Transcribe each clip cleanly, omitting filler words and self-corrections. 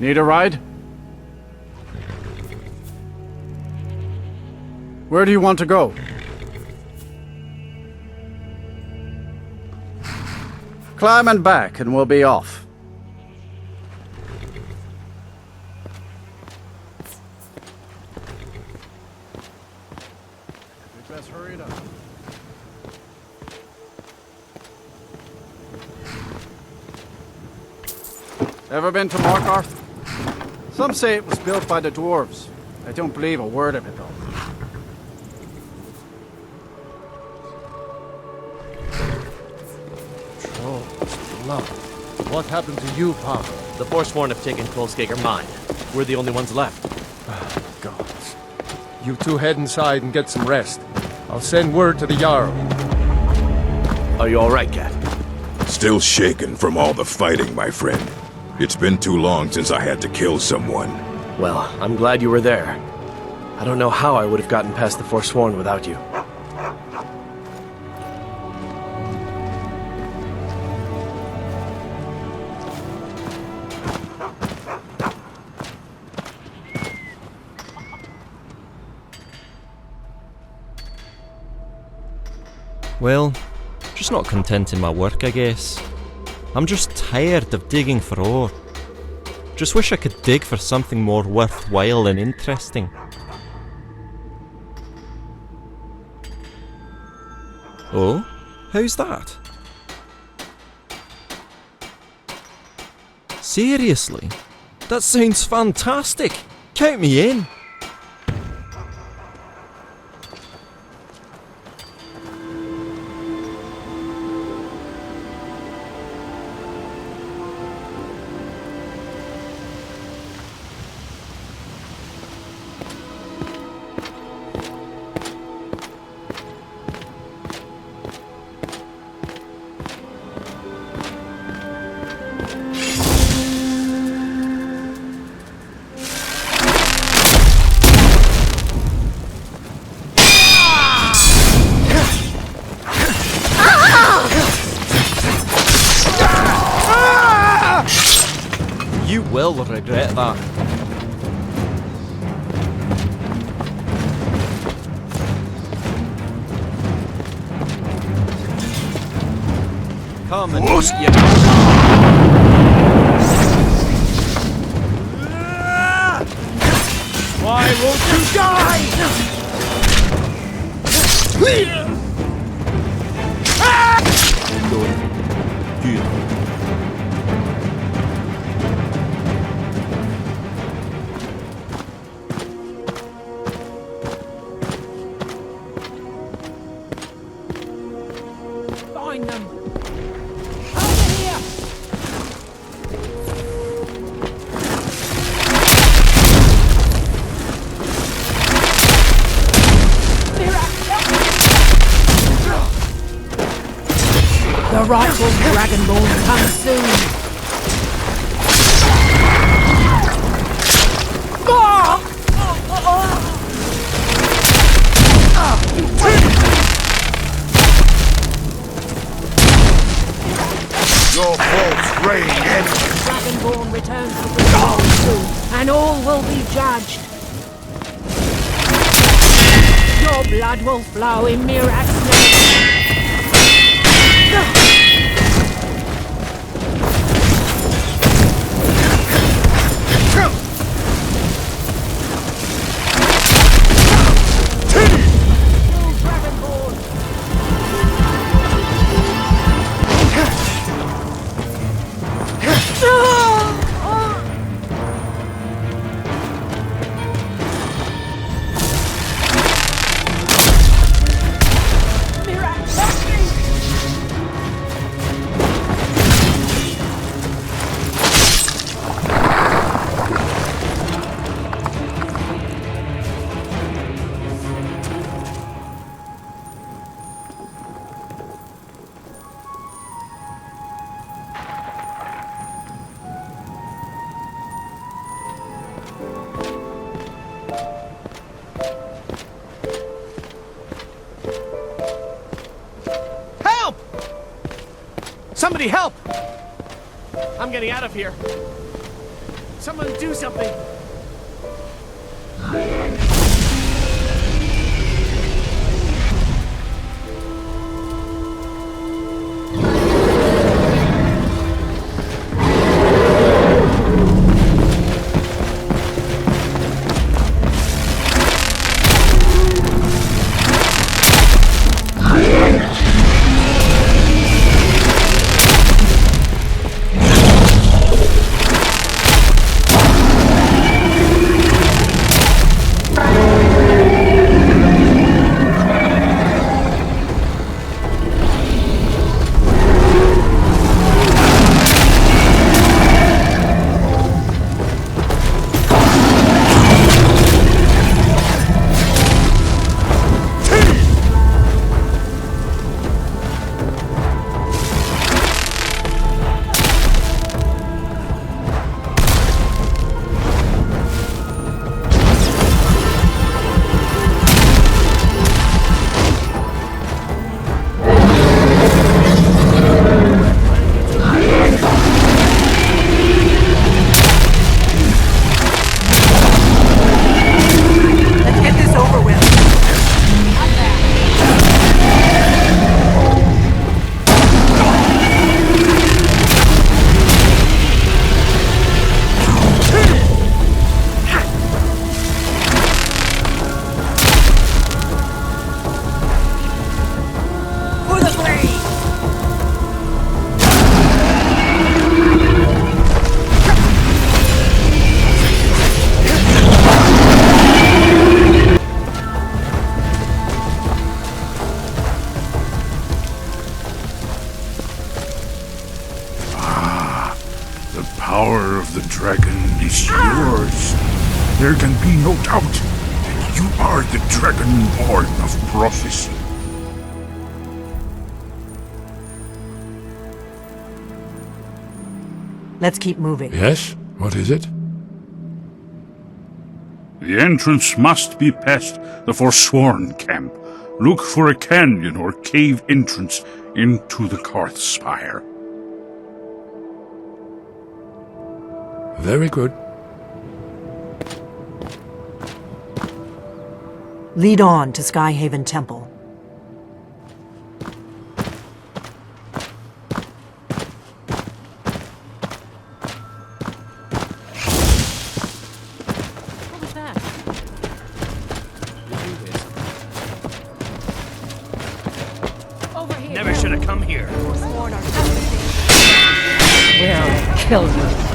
Need a ride? Where do you want to go? Climb and back and we'll be off. We best hurry it up. Ever been to Morkarth? Some say it was built by the dwarves. I don't believe a word of it, though. Trolls, blood. What happened to you, Papa? The Forsworn have taken Kolskager mine. We're the only ones left. Gods. You two head inside and get some rest. I'll send word to the Jarl. Are you alright, Cat? Still shaken from all the fighting, my friend. It's been too long since I had to kill someone. Well, I'm glad you were there. I don't know how I would have gotten past the Forsworn without you. Well, just not content in my work, I guess. I'm just tired of digging for ore. Just wish I could dig for something more worthwhile and interesting. Oh? How's that? Seriously? That sounds fantastic! Count me in! You will regret that. Come and eat your... Why won't you die? Good. Find them! Over here! The rightful Dragonborn comes soon! Your false reign ends. Dragonborn returns to the world soon, and all will be judged. Your blood will flow in Mirak's name. Somebody help! I'm getting out of here. Someone do something! power of the dragon is yours. There can be no doubt that you are the dragonborn of prophecy. Let's keep moving. Yes? What is it? The entrance must be past the Forsworn camp. Look for a canyon or cave entrance into the Karth Spire. Very good. Lead on to Skyhaven Temple. What was that? Over here. Never should have come here. We'll kill you.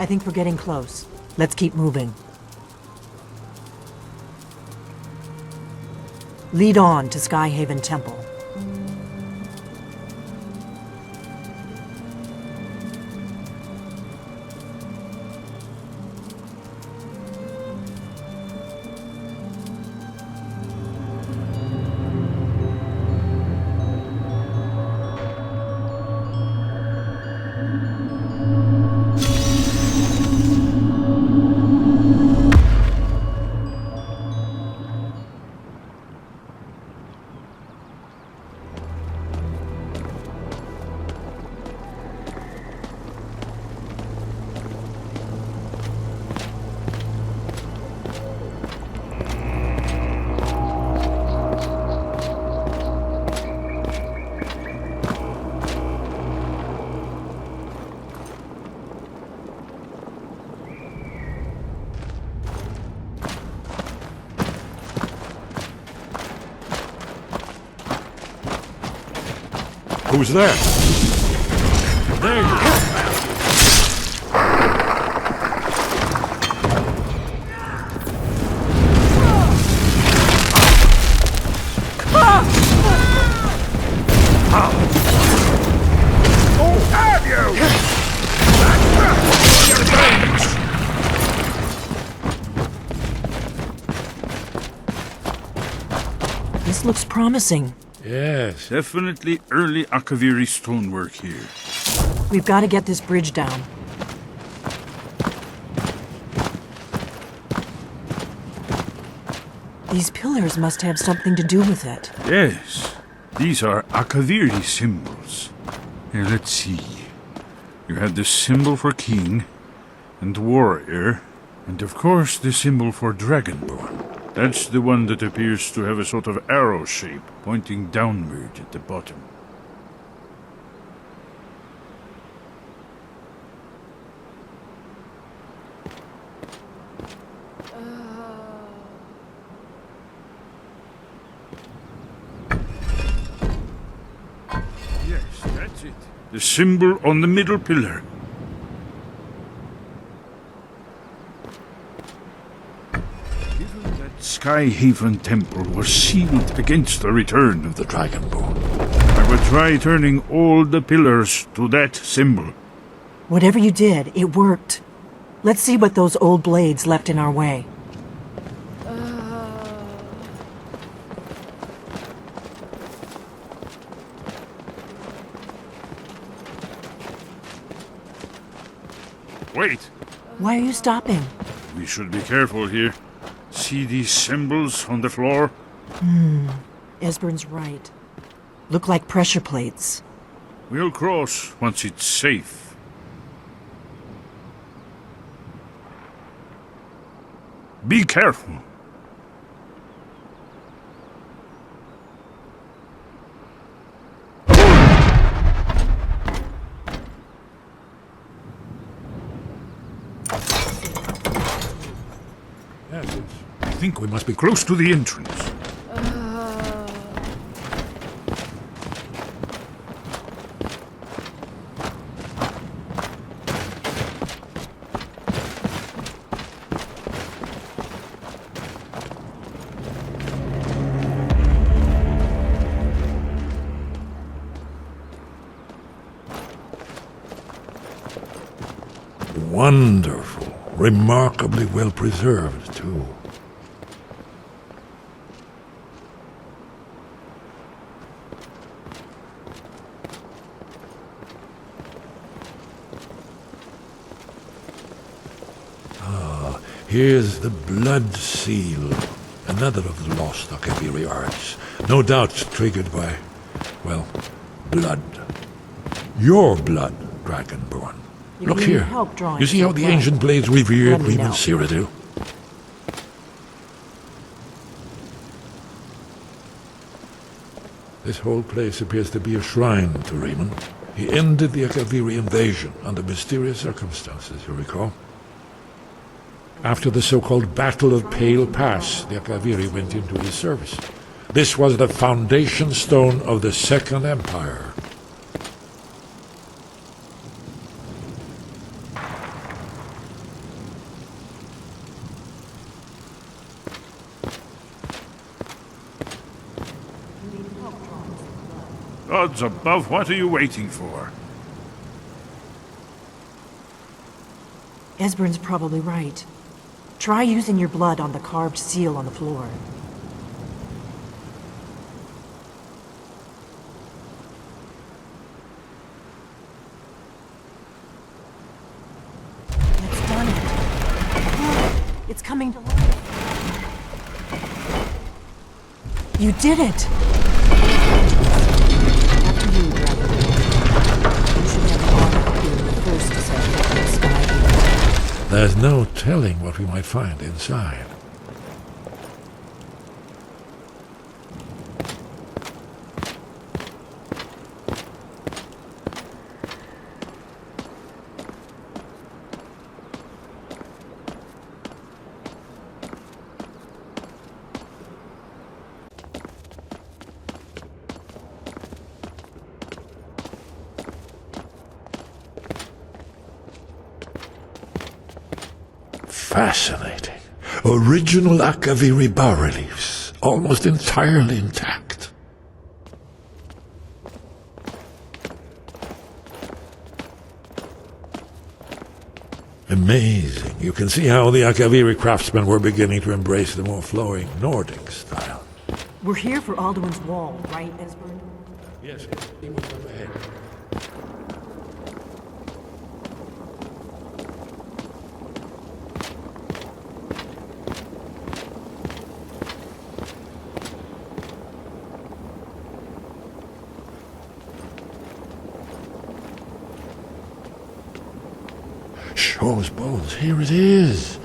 think we're getting close. Let's keep moving. Lead on to Skyhaven Temple. Who's there? There you go. This looks promising. Yes, definitely early Akaviri stonework here. We've got to get this bridge down. These pillars must have something to do with it. Yes, these are Akaviri symbols. Here, let's see. You have the symbol for king and warrior, and of course the symbol for dragonborn. That's the one that appears to have a sort of arrow shape pointing downward at the bottom. Yes, that's it. The symbol on the middle pillar. Skyhaven Temple was sealed against the return of the Dragonborn. I will try turning all the pillars to that symbol. Whatever you did, it worked. Let's see what those old blades left in our way. Wait! Why are you stopping? We should be careful here. See these symbols on the floor? Esbern's right. Look like pressure plates. We'll cross once it's safe. Be careful. I think we must be close to the entrance. Wonderful. Remarkably well preserved, too. Here's the blood seal, another of the lost Akaviri arts. No doubt triggered by, well, blood. Your blood, Dragonborn. Look here. You see how the ancient blades revered even Cyrodiil? This whole place appears to be a shrine to Raymond. He ended the Akaviri invasion under mysterious circumstances, you recall? After the so-called Battle of Pale Pass, the Akaviri went into his service. This was the foundation stone of the Second Empire. Gods above, what are you waiting for? Esbern's probably right. Try using your blood on the carved seal on the floor. That's done it. Look, it's coming to life. You did it! After you, Dragon. You should have the honor of being the first to set foot in Skyrim. There's no telling what we might find inside. Fascinating. Original Akaviri bas-reliefs, almost entirely intact. Amazing. You can see how the Akaviri craftsmen were beginning to embrace the more flowing Nordic style. We're here for Alduin's wall, right, Esbern? Yes, he was up ahead. Shaw's bones, here it is.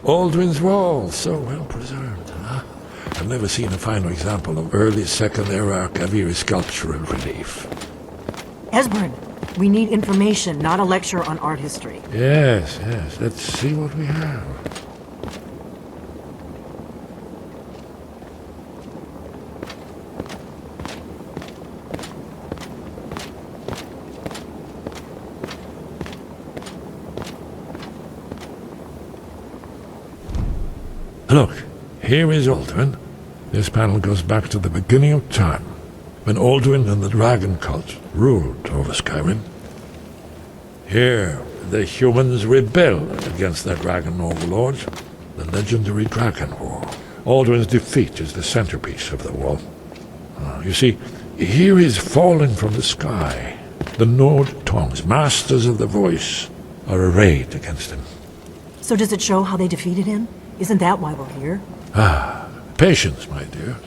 Alduin's wall, so well preserved, huh? I've never seen a finer example of early Second Era Akaviri sculptural relief. Esbern, we need information, not a lecture on art history. Yes, let's see what we have. Look, here is Alduin. This panel goes back to the beginning of time, when Alduin and the dragon cult ruled over Skyrim. Here, the humans rebelled against their dragon overlords, the legendary Dragon War. Alduin's defeat is the centerpiece of the wall. You see, here is falling from the sky. The Nord tongues, masters of the voice, are arrayed against him. So does it show how they defeated him? Isn't that why we're here? Patience, my dear.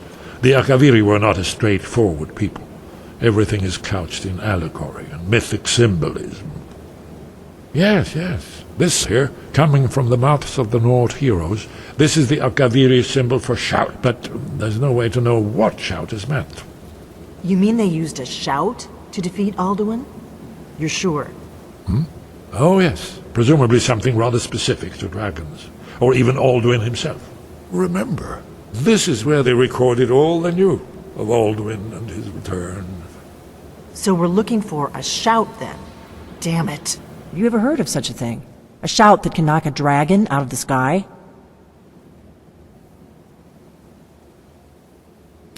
The Akaviri were not a straightforward people. Everything is couched in allegory and mythic symbolism. Yes. This here, coming from the mouths of the Nord heroes, this is the Akaviri symbol for shout, but there's no way to know what shout is meant. You mean they used a shout to defeat Alduin? You're sure? Oh, yes. Presumably something rather specific to dragons, or even Alduin himself. Remember, this is where they recorded all they knew of Alduin and his return. So we're looking for a shout then. Damn it. Have you ever heard of such a thing? A shout that can knock a dragon out of the sky?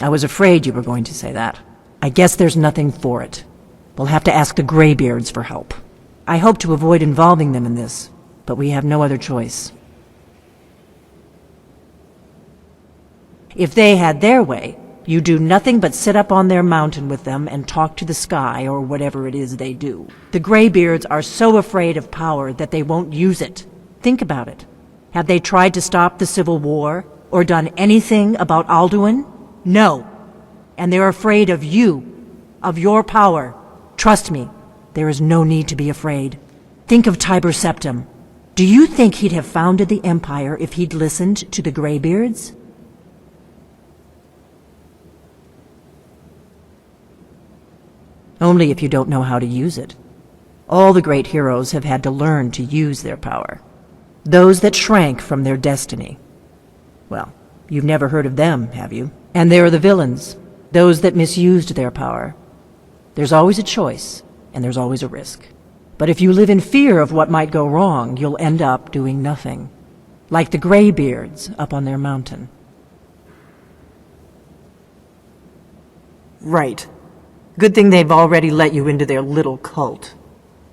I was afraid you were going to say that. I guess there's nothing for it. We'll have to ask the Greybeards for help. I hope to avoid involving them in this, but we have no other choice. If they had their way, you do nothing but sit up on their mountain with them and talk to the sky or whatever it is they do. The Greybeards are so afraid of power that they won't use it. Think about it. Have they tried to stop the Civil War or done anything about Alduin? No. And they're afraid of you, of your power. Trust me, there is no need to be afraid. Think of Tiber Septim. Do you think he'd have founded the Empire if he'd listened to the Greybeards? Only if you don't know how to use it. All the great heroes have had to learn to use their power. Those that shrank from their destiny. Well, you've never heard of them, have you? And there are the villains, those that misused their power. There's always a choice, and there's always a risk. But if you live in fear of what might go wrong, you'll end up doing nothing. Like the Greybeards up on their mountain. Right. Good thing they've already let you into their little cult.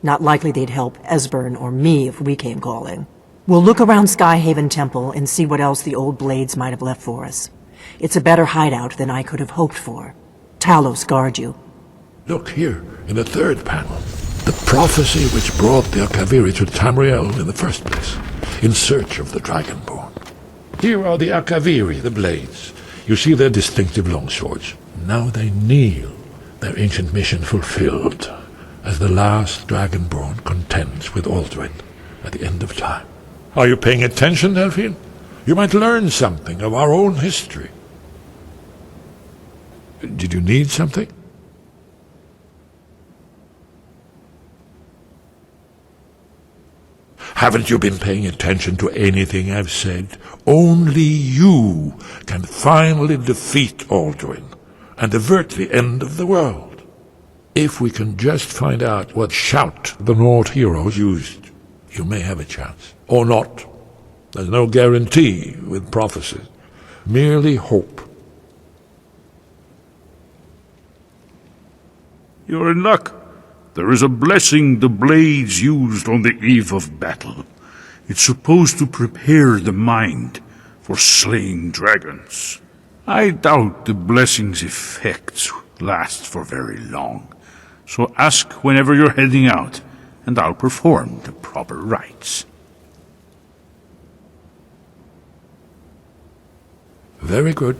Not likely they'd help Esbern or me if we came calling. We'll look around Skyhaven Temple and see what else the old blades might have left for us. It's a better hideout than I could have hoped for. Talos guard you. Look here, in the third panel. The prophecy which brought the Akaviri to Tamriel in the first place, in search of the Dragonborn. Here are the Akaviri, the blades. You see their distinctive longswords. Now they kneel, their ancient mission fulfilled, as the last Dragonborn contends with Alduin at the end of time. Are you paying attention, Delphine? You might learn something of our own history. Did you need something? Haven't you been paying attention to anything I've said? Only you can finally defeat Alduin and avert the end of the world. If we can just find out what shout the Nord heroes used, you may have a chance. Or not. There's no guarantee with prophecies. Merely hope. You're in luck. There is a blessing the blades used on the eve of battle. It's supposed to prepare the mind for slaying dragons. I doubt the blessing's effects last for very long. So ask whenever you're heading out, and I'll perform the proper rites. Very good.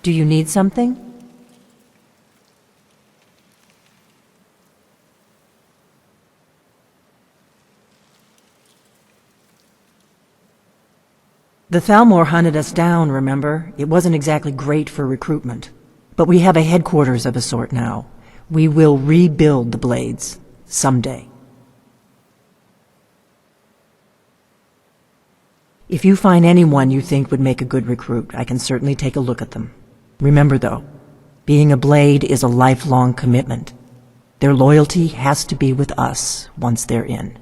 Do you need something? The Thalmor hunted us down, remember? It wasn't exactly great for recruitment. But we have a headquarters of a sort now. We will rebuild the Blades. Someday. If you find anyone you think would make a good recruit, I can certainly take a look at them. Remember, though, being a Blade is a lifelong commitment. Their loyalty has to be with us once they're in.